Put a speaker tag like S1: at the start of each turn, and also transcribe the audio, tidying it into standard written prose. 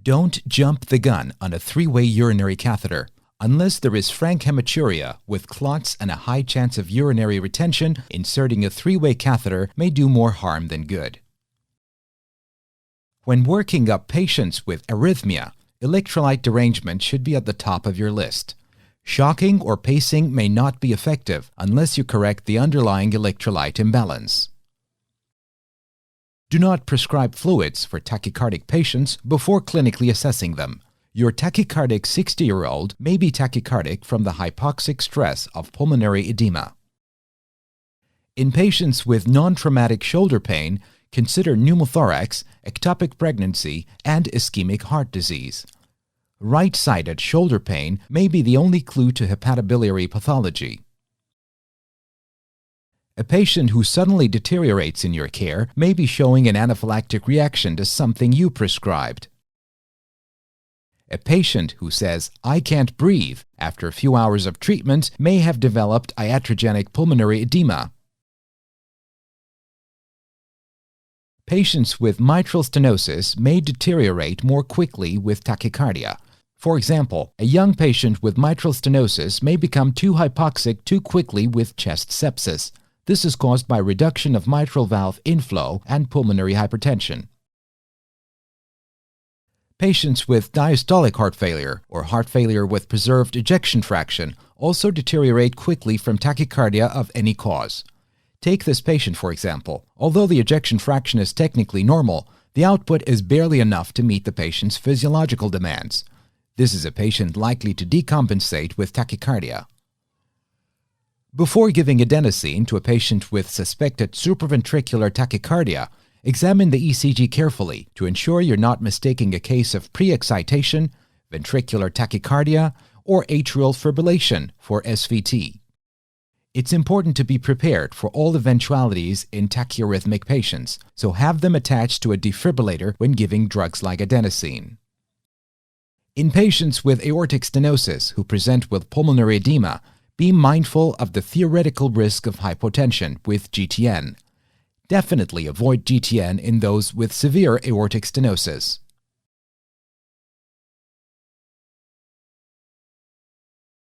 S1: Don't jump the gun on a three-way urinary catheter. Unless there is frank hematuria with clots and a high chance of urinary retention, inserting a three-way catheter may do more harm than good. When working up patients with arrhythmia, electrolyte derangement should be at the top of your list. Shocking or pacing may not be effective unless you correct the underlying electrolyte imbalance. Do not prescribe fluids for tachycardic patients before clinically assessing them. Your tachycardic 60-year-old may be tachycardic from the hypoxic stress of pulmonary edema. In patients with non-traumatic shoulder pain, consider pneumothorax, ectopic pregnancy, and ischemic heart disease. Right-sided shoulder pain may be the only clue to hepatobiliary pathology. A patient who suddenly deteriorates in your care may be showing an anaphylactic reaction to something you prescribed. A patient who says, "I can't breathe," after a few hours of treatment may have developed iatrogenic pulmonary edema. Patients with mitral stenosis may deteriorate more quickly with tachycardia. For example, a young patient with mitral stenosis may become too hypoxic too quickly with chest sepsis. This is caused by reduction of mitral valve inflow and pulmonary hypertension. Patients with diastolic heart failure or heart failure with preserved ejection fraction also deteriorate quickly from tachycardia of any cause. Take this patient, for example. Although the ejection fraction is technically normal, the output is barely enough to meet the patient's physiological demands. This is a patient likely to decompensate with tachycardia. Before giving adenosine to a patient with suspected supraventricular tachycardia, examine the ECG carefully to ensure you're not mistaking a case of pre-excitation, ventricular tachycardia, or atrial fibrillation for SVT. It's important to be prepared for all eventualities in tachyarrhythmic patients, so have them attached to a defibrillator when giving drugs like adenosine. In patients with aortic stenosis who present with pulmonary edema, be mindful of the theoretical risk of hypotension with GTN. Definitely avoid GTN in those with severe aortic stenosis.